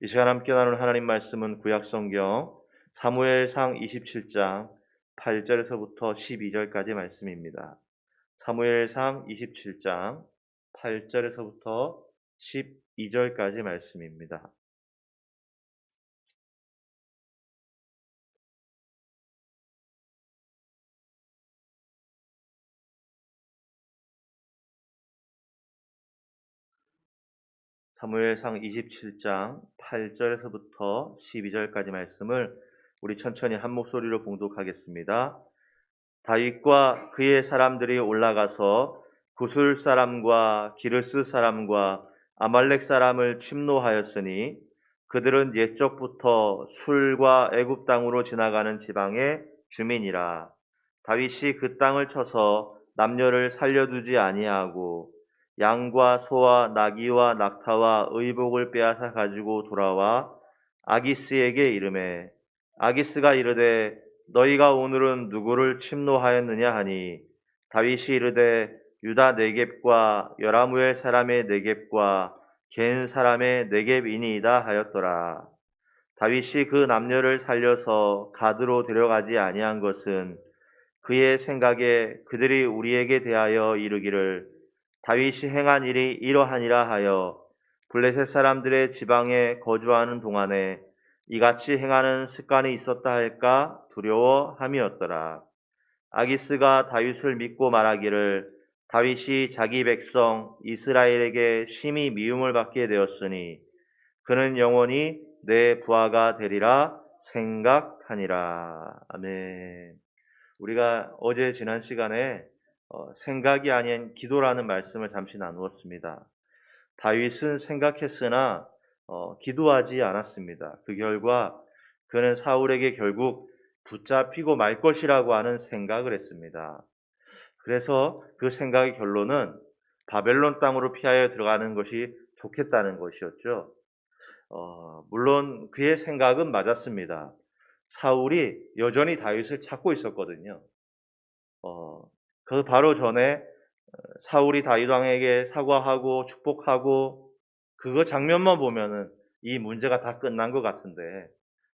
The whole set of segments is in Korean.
이 시간 함께 나눌 하나님 말씀은 구약성경 사무엘상 27장 8절에서부터 12절까지 말씀입니다. 사무엘상 27장 8절에서부터 12절까지 말씀입니다. 사무엘상 27장 8절에서부터 12절까지 말씀을 우리 천천히 한 목소리로 봉독하겠습니다. 다윗과 그의 사람들이 올라가서 구술 사람과 기르스 사람과 아말렉 사람을 침노하였으니 그들은 옛적부터 술과 애굽 땅으로 지나가는 지방의 주민이라. 다윗이 그 땅을 쳐서 남녀를 살려두지 아니하고 양과 소와 나귀와 낙타와 의복을 빼앗아 가지고 돌아와 아기스에게 이르매 아기스가 이르되 너희가 오늘은 누구를 침노하였느냐 하니 다윗이 이르되 유다 네겝과 여라무엘 사람의 네겝과 겐 사람의 네겝이니이다 하였더라. 다윗이 그 남녀를 살려서 가드로 데려가지 아니한 것은 그의 생각에 그들이 우리에게 대하여 이르기를 다윗이 행한 일이 이러하니라 하여 블레셋 사람들의 지방에 거주하는 동안에 이같이 행하는 습관이 있었다 할까 두려워함이었더라. 아기스가 다윗을 믿고 말하기를 다윗이 자기 백성 이스라엘에게 심히 미움을 받게 되었으니 그는 영원히 내 부하가 되리라 생각하니라. 아멘. 우리가 어제 지난 시간에 생각이 아닌 기도라는 말씀을 잠시 나누었습니다. 다윗은 생각했으나 기도하지 않았습니다. 그 결과 그는 사울에게 결국 붙잡히고 말 것이라고 하는 생각을 했습니다. 그래서 그 생각의 결론은 바벨론 땅으로 피하여 들어가는 것이 좋겠다는 것이었죠. 물론 그의 생각은 맞았습니다. 사울이 여전히 다윗을 찾고 있었거든요. 그 바로 전에 사울이 다윗 왕에게 사과하고 축복하고 그거 장면만 보면은 이 문제가 다 끝난 것 같은데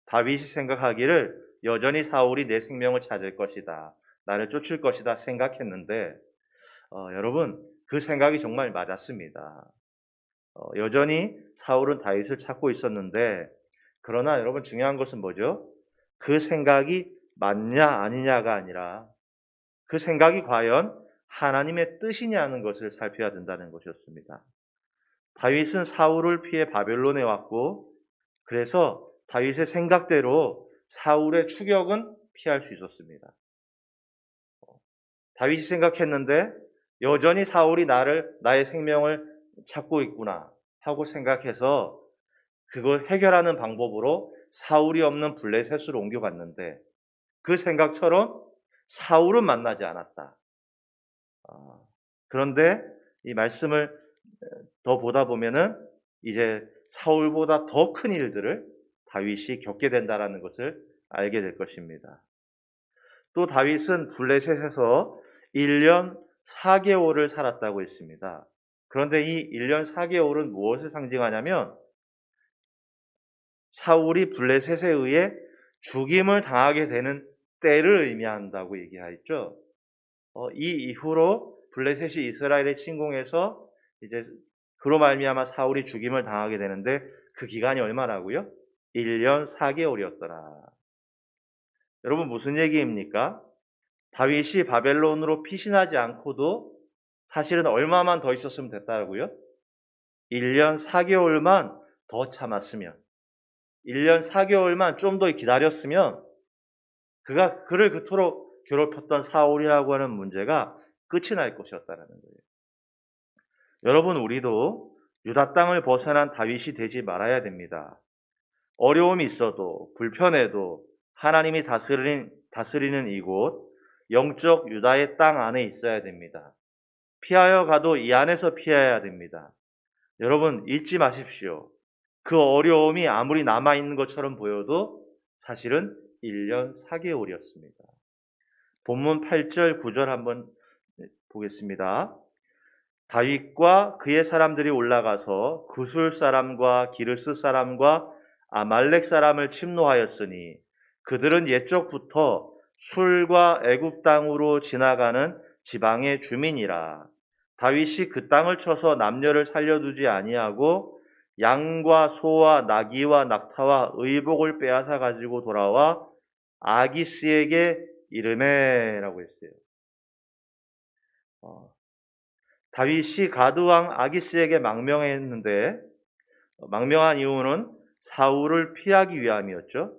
다윗이 생각하기를 여전히 사울이 내 생명을 찾을 것이다. 나를 쫓을 것이다 생각했는데 여러분 그 생각이 정말 맞았습니다. 여전히 사울은 다윗을 찾고 있었는데 그러나 여러분 중요한 것은 뭐죠? 그 생각이 맞냐 아니냐가 아니라 그 생각이 과연 하나님의 뜻이냐는 것을 살펴야 된다는 것이었습니다. 다윗은 사울을 피해 바벨론에 왔고 그래서 다윗의 생각대로 사울의 추격은 피할 수 있었습니다. 다윗이 생각했는데 여전히 사울이 나의 생명을 찾고 있구나 하고 생각해서 그걸 해결하는 방법으로 사울이 없는 블레셋으로 옮겨갔는데 그 생각처럼 사울은 만나지 않았다. 그런데 이 말씀을 더 보다 보면은 이제 사울보다 더 큰 일들을 다윗이 겪게 된다라는 것을 알게 될 것입니다. 또 다윗은 블레셋에서 1년 4개월을 살았다고 했습니다. 그런데 이 1년 4개월은 무엇을 상징하냐면 사울이 블레셋에 의해 죽임을 당하게 되는 때를 의미한다고 얘기하였죠. 이 이후로 블레셋이 이스라엘에 침공해서 이제 그로 말미암아 사울이 죽임을 당하게 되는데 그 기간이 얼마라고요? 1년 4개월이었더라. 여러분 무슨 얘기입니까? 다윗이 바벨론으로 피신하지 않고도 사실은 얼마만 더 있었으면 됐다고요? 1년 4개월만 더 참았으면 1년 4개월만 좀 더 기다렸으면 그를 그토록 괴롭혔던 사울이라고 하는 문제가 끝이 날 것이었다는 거예요. 여러분 우리도 유다 땅을 벗어난 다윗이 되지 말아야 됩니다. 어려움이 있어도 불편해도 하나님이 다스리는 이곳 영적 유다의 땅 안에 있어야 됩니다. 피하여 가도 이 안에서 피해야 됩니다. 여러분 잊지 마십시오. 그 어려움이 아무리 남아있는 것처럼 보여도 사실은 1년 4개월이었습니다. 본문 8절 9절 한번 보겠습니다. 다윗과 그의 사람들이 올라가서 구술 사람과 기르스 사람과 아말렉 사람을 침노하였으니 그들은 옛적부터 술과 애굽 땅으로 지나가는 지방의 주민이라. 다윗이 그 땅을 쳐서 남녀를 살려두지 아니하고 양과 소와 나귀와 낙타와 의복을 빼앗아 가지고 돌아와 아기스에게 이르매라고 했어요. 다윗이 가드 왕 아기스에게 망명했는데 망명한 이유는 사울을 피하기 위함이었죠.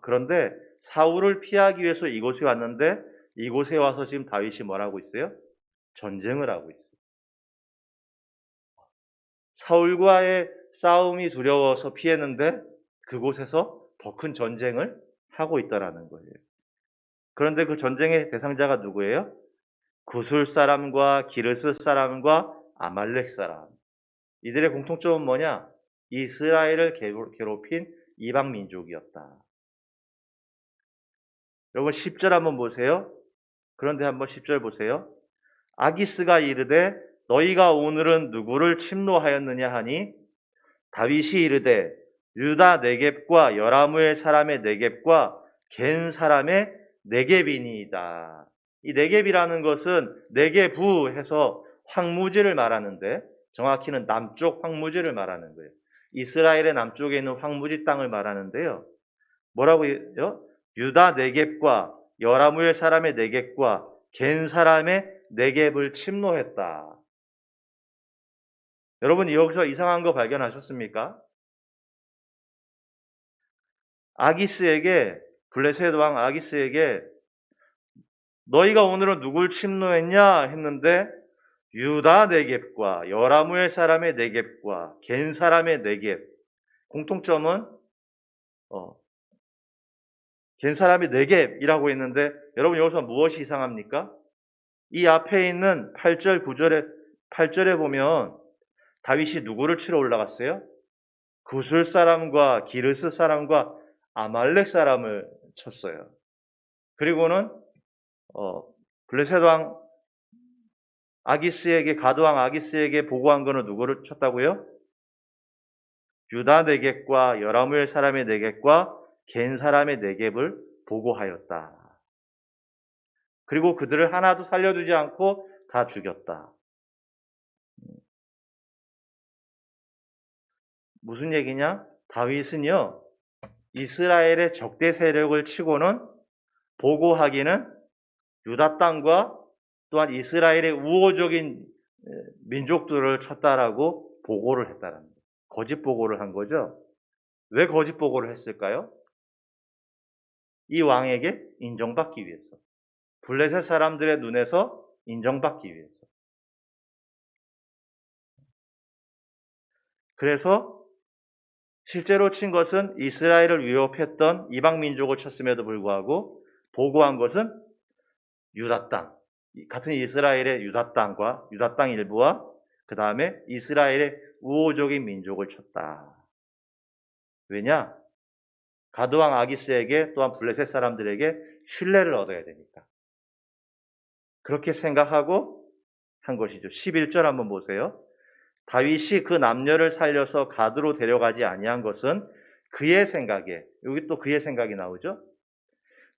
그런데 사울을 피하기 위해서 이곳에 왔는데 이곳에 와서 지금 다윗이 뭐라고 있어요? 전쟁을 하고 있어요. 사울과의 싸움이 두려워서 피했는데 그곳에서 더 큰 전쟁을 하고 있다라는 거예요. 그런데 그 전쟁의 대상자가 누구예요? 구술 사람과 기르스 사람과 아말렉 사람. 이들의 공통점은 뭐냐? 이스라엘을 괴롭힌 이방 민족이었다. 여러분 10절 한번 보세요. 그런데 한번 10절 보세요. 아기스가 이르되 너희가 오늘은 누구를 침노하였느냐 하니 다윗이 이르되 유다 네겝과 여라무엘 사람의 네겝과 겐 사람의 네겝이니이다. 이 네겝이라는 것은 네겝부 해서 황무지를 말하는데 정확히는 남쪽 황무지를 말하는 거예요. 이스라엘의 남쪽에 있는 황무지 땅을 말하는데요. 뭐라고 해요? 유다 네겝과 여라무엘 사람의 네겝과 겐 사람의 네겝을 침노했다. 여러분 여기서 이상한 거 발견하셨습니까? 아기스에게 블레셋 왕 아기스에게 너희가 오늘은 누굴 침노했냐 했는데 유다 네겝과 여라무엘 사람의 네겝과 겐 사람의 네겝 공통점은 겐 사람의 네겝이라고 했는데 여러분 여기서 무엇이 이상합니까? 이 앞에 있는 8절 8절에 보면 다윗이 누구를 치러 올라갔어요? 구술 사람과 기르스 사람과 아말렉 사람을 쳤어요. 그리고는 블레셋 왕 아기스에게 가드 왕 아기스에게 보고한 거는 누구를 쳤다고요? 유다 네겝과 여라무엘 사람의 네겝과 겐 사람의 네겝을 보고하였다. 그리고 그들을 하나도 살려두지 않고 다 죽였다. 무슨 얘기냐? 다윗은요 이스라엘의 적대 세력을 치고는 보고하기는 유다 땅과 또한 이스라엘의 우호적인 민족들을 쳤다라고 보고를 했다는 거예요. 거짓 보고를 한 거죠. 왜 거짓 보고를 했을까요? 이 왕에게 인정받기 위해서. 블레셋 사람들의 눈에서 인정받기 위해서. 그래서 실제로 친 것은 이스라엘을 위협했던 이방 민족을 쳤음에도 불구하고 보고한 것은 유다 땅, 같은 이스라엘의 유다 땅과 유다 땅 일부와 그 다음에 이스라엘의 우호적인 민족을 쳤다. 왜냐? 가드왕 아기스에게 또한 블레셋 사람들에게 신뢰를 얻어야 되니까. 그렇게 생각하고 한 것이죠. 11절 한번 보세요. 다윗이 그 남녀를 살려서 가드로 데려가지 아니한 것은 그의 생각에, 여기 또 그의 생각이 나오죠.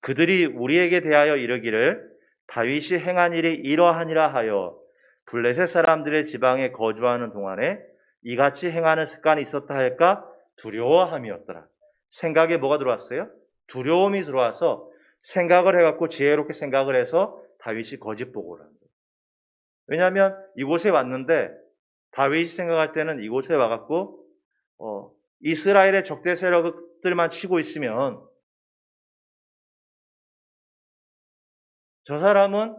그들이 우리에게 대하여 이르기를 다윗이 행한 일이 이러하니라 하여 블레셋 사람들의 지방에 거주하는 동안에 이같이 행하는 습관이 있었다 할까 두려워함이었더라. 생각에 뭐가 들어왔어요? 두려움이 들어와서 생각을 해갖고 지혜롭게 생각을 해서 다윗이 거짓 보고를 한 거예요. 왜냐하면 이곳에 왔는데 다윗이 생각할 때는 이곳에 와갖고 이스라엘의 적대 세력들만 치고 있으면 저 사람은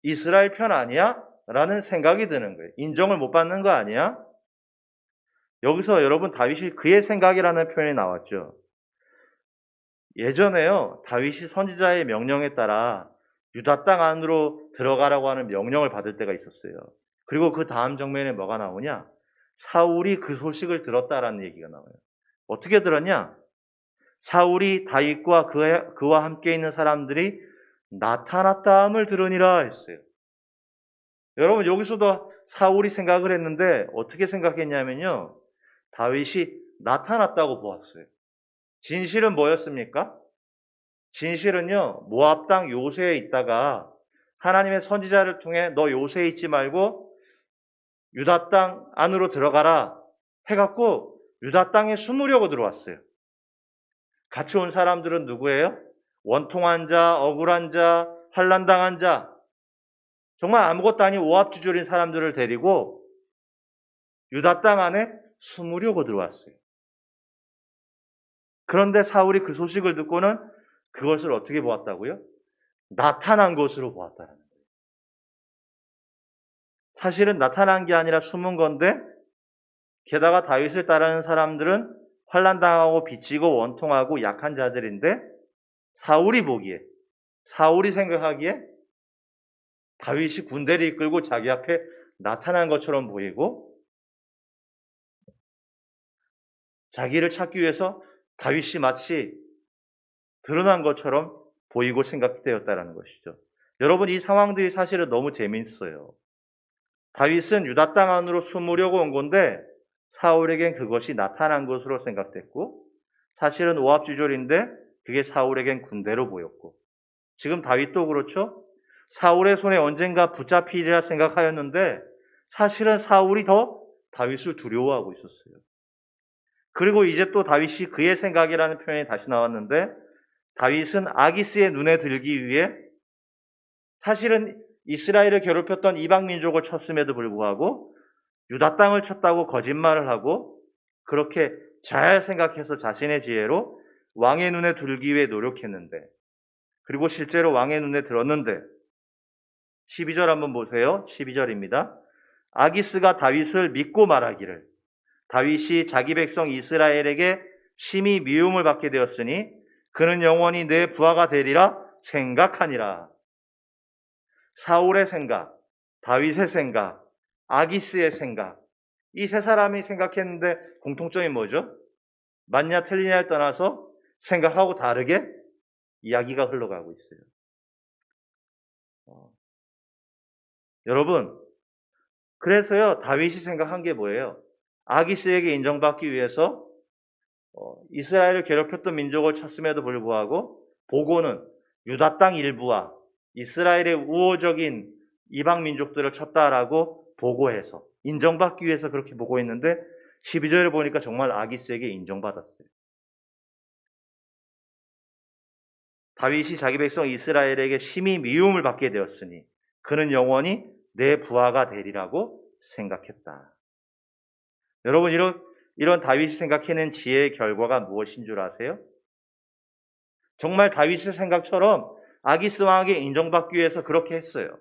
이스라엘 편 아니야? 라는 생각이 드는 거예요. 인정을 못 받는 거 아니야? 여기서 여러분 다윗이 그의 생각이라는 표현이 나왔죠. 예전에요. 다윗이 선지자의 명령에 따라 유다 땅 안으로 들어가라고 하는 명령을 받을 때가 있었어요. 그리고 그 다음 정면에 뭐가 나오냐? 사울이 그 소식을 들었다라는 얘기가 나와요. 어떻게 들었냐? 사울이 다윗과 그와 함께 있는 사람들이 나타났다함을 들으니라 했어요. 여러분 여기서도 사울이 생각을 했는데 어떻게 생각했냐면요. 다윗이 나타났다고 보았어요. 진실은 뭐였습니까? 진실은요. 모압 땅 요새에 있다가 하나님의 선지자를 통해 너 요새에 있지 말고 유다 땅 안으로 들어가라 해갖고 유다 땅에 숨으려고 들어왔어요. 같이 온 사람들은 누구예요? 원통한 자, 억울한 자, 환난당한 자, 정말 아무것도 아닌 오합지졸인 사람들을 데리고 유다 땅 안에 숨으려고 들어왔어요. 그런데 사울이 그 소식을 듣고는 그것을 어떻게 보았다고요? 나타난 것으로 보았다는 거예요. 사실은 나타난 게 아니라 숨은 건데 게다가 다윗을 따르는 사람들은 환난당하고 빚지고 원통하고 약한 자들인데 사울이 보기에, 사울이 생각하기에 다윗이 군대를 이끌고 자기 앞에 나타난 것처럼 보이고 자기를 찾기 위해서 다윗이 마치 드러난 것처럼 보이고 생각되었다는 것이죠. 여러분 이 상황들이 사실은 너무 재미있어요. 다윗은 유다 땅 안으로 숨으려고 온 건데 사울에겐 그것이 나타난 것으로 생각됐고 사실은 오합지졸인데 그게 사울에겐 군대로 보였고 지금 다윗도 그렇죠. 사울의 손에 언젠가 붙잡히리라 생각하였는데 사실은 사울이 더 다윗을 두려워하고 있었어요. 그리고 이제 또 다윗이 그의 생각이라는 표현이 다시 나왔는데 다윗은 아기스의 눈에 들기 위해 사실은 이스라엘을 괴롭혔던 이방 민족을 쳤음에도 불구하고 유다 땅을 쳤다고 거짓말을 하고 그렇게 잘 생각해서 자신의 지혜로 왕의 눈에 들기 위해 노력했는데 그리고 실제로 왕의 눈에 들었는데 12절 한번 보세요. 12절입니다. 아기스가 다윗을 믿고 말하기를 다윗이 자기 백성 이스라엘에게 심히 미움을 받게 되었으니 그는 영원히 내 부하가 되리라 생각하니라. 사울의 생각, 다윗의 생각, 아기스의 생각 이 세 사람이 생각했는데 공통점이 뭐죠? 맞냐 틀리냐를 떠나서 생각하고 다르게 이야기가 흘러가고 있어요. 여러분 그래서요 다윗이 생각한 게 뭐예요? 아기스에게 인정받기 위해서 이스라엘을 괴롭혔던 민족을 쳤음에도 불구하고 보고는 유다 땅 일부와 이스라엘의 우호적인 이방 민족들을 쳤다라고 보고해서 인정받기 위해서 그렇게 보고했는데 12절을 보니까 정말 아기스에게 인정받았어요. 다윗이 자기 백성 이스라엘에게 심히 미움을 받게 되었으니 그는 영원히 내 부하가 되리라고 생각했다. 여러분 이런 다윗이 생각해낸 지혜의 결과가 무엇인 줄 아세요? 정말 다윗의 생각처럼 아기스 왕에게 인정받기 위해서 그렇게 했어요.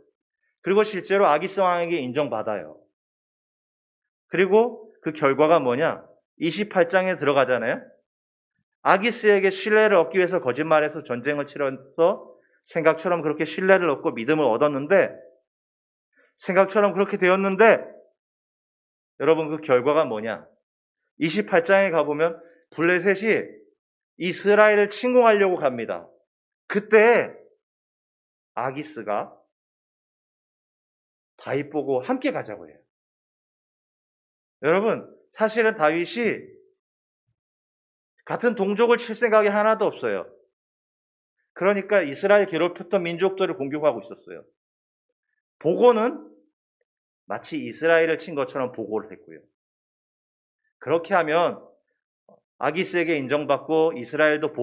그리고 실제로 아기스 왕에게 인정받아요. 그리고 그 결과가 뭐냐? 28장에 들어가잖아요. 아기스에게 신뢰를 얻기 위해서 거짓말해서 전쟁을 치러서 생각처럼 그렇게 신뢰를 얻고 믿음을 얻었는데 생각처럼 그렇게 되었는데 여러분 그 결과가 뭐냐? 28장에 가보면 블레셋이 이스라엘을 침공하려고 갑니다. 그때 아기스가 다윗 보고 함께 가자고 해요. 여러분 사실은 다윗이 같은 동족을 칠 생각이 하나도 없어요. 그러니까 이스라엘 괴롭혔던 민족들을 공격하고 있었어요. 보고는 마치 이스라엘을 친 것처럼 보고를 했고요. 그렇게 하면 아기스에게 인정받고 이스라엘도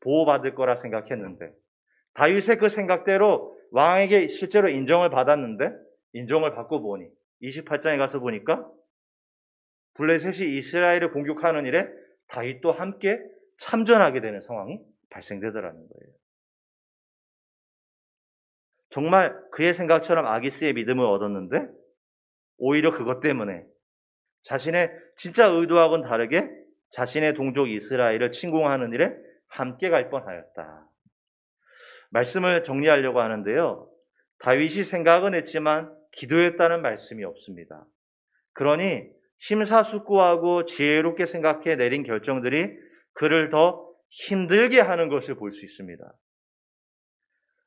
보호받을 거라 생각했는데 다윗의 그 생각대로 왕에게 실제로 인정을 받았는데 인정을 받고 보니 28장에 가서 보니까 블레셋이 이스라엘을 공격하는 일에 다윗도 함께 참전하게 되는 상황이 발생되더라는 거예요. 정말 그의 생각처럼 아기스의 믿음을 얻었는데 오히려 그것 때문에 자신의 진짜 의도하고는 다르게 자신의 동족 이스라엘을 침공하는 일에 함께 갈 뻔하였다. 말씀을 정리하려고 하는데요. 다윗이 생각은 했지만 기도했다는 말씀이 없습니다. 그러니 심사숙고하고 지혜롭게 생각해 내린 결정들이 그를 더 힘들게 하는 것을 볼 수 있습니다.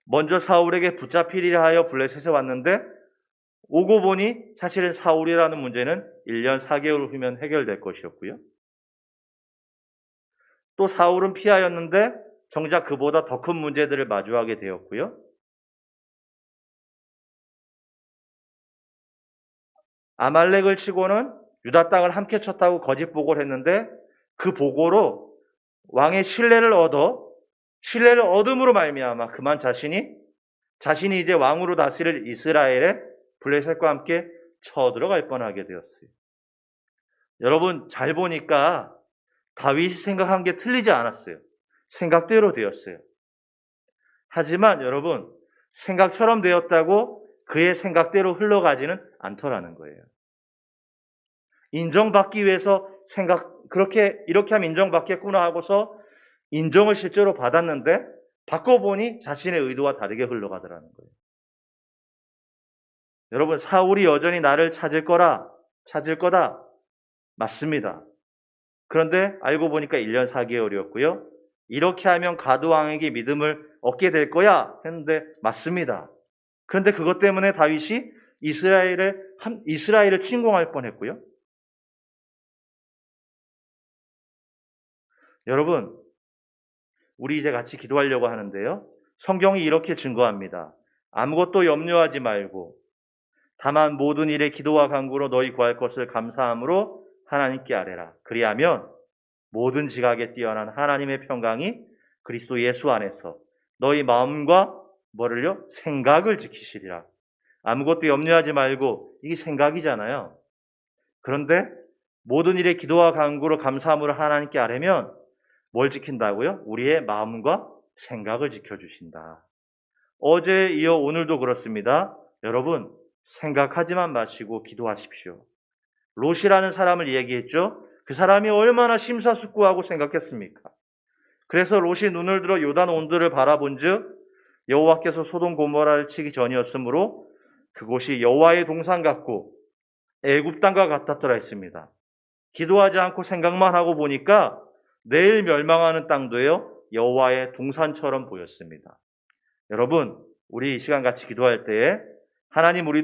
먼저 사울에게 붙잡히리라 하여 블레셋에 왔는데 오고 보니 사실은 사울이라는 문제는 1년 4개월 후면 해결될 것이었고요. 또 사울은 피하였는데 정작 그보다 더 큰 문제들을 마주하게 되었고요. 아말렉을 치고는 유다 땅을 함께 쳤다고 거짓 보고를 했는데 그 보고로 왕의 신뢰를 얻음으로 말미암아 그만 자신이 이제 왕으로 다스릴 이스라엘의 블레셋과 함께 쳐들어갈 뻔하게 되었어요. 여러분 잘 보니까 다윗이 생각한 게 틀리지 않았어요. 생각대로 되었어요. 하지만 여러분 생각처럼 되었다고 그의 생각대로 흘러가지는 않더라는 거예요. 인정받기 위해서 이렇게 하면 인정받겠구나 하고서 인정을 실제로 받았는데 바꿔보니 자신의 의도와 다르게 흘러가더라는 거예요. 여러분 사울이 여전히 나를 찾을 거다. 맞습니다. 그런데 알고 보니까 1년 4개월이었고요. 이렇게 하면 가드 왕에게 믿음을 얻게 될 거야 했는데 맞습니다. 그런데 그것 때문에 다윗이 이스라엘을 침공할 뻔했고요. 여러분 우리 이제 같이 기도하려고 하는데요. 성경이 이렇게 증거합니다. 아무것도 염려하지 말고 다만 모든 일에 기도와 간구로 너희 구할 것을 감사함으로 하나님께 아뢰라. 그리하면 모든 지각에 뛰어난 하나님의 평강이 그리스도 예수 안에서 너희 마음과 뭐를요? 생각을 지키시리라. 아무것도 염려하지 말고 이게 생각이잖아요. 그런데 모든 일에 기도와 간구로 감사함으로 하나님께 아뢰면 뭘 지킨다고요? 우리의 마음과 생각을 지켜주신다. 어제 이어 오늘도 그렇습니다. 여러분 생각하지만 마시고 기도하십시오. 롯이라는 사람을 얘기했죠. 그 사람이 얼마나 심사숙고하고 생각했습니까? 그래서 롯이 눈을 들어 요단 온들을 바라본즉 여호와께서 소돔 고모라를 치기 전이었으므로 그곳이 여호와의 동산 같고 애굽 땅과 같았더라 했습니다. 기도하지 않고 생각만 하고 보니까 내일 멸망하는 땅도요 여호와의 동산처럼 보였습니다. 여러분 우리 이 시간 같이 기도할 때에 하나님 우리도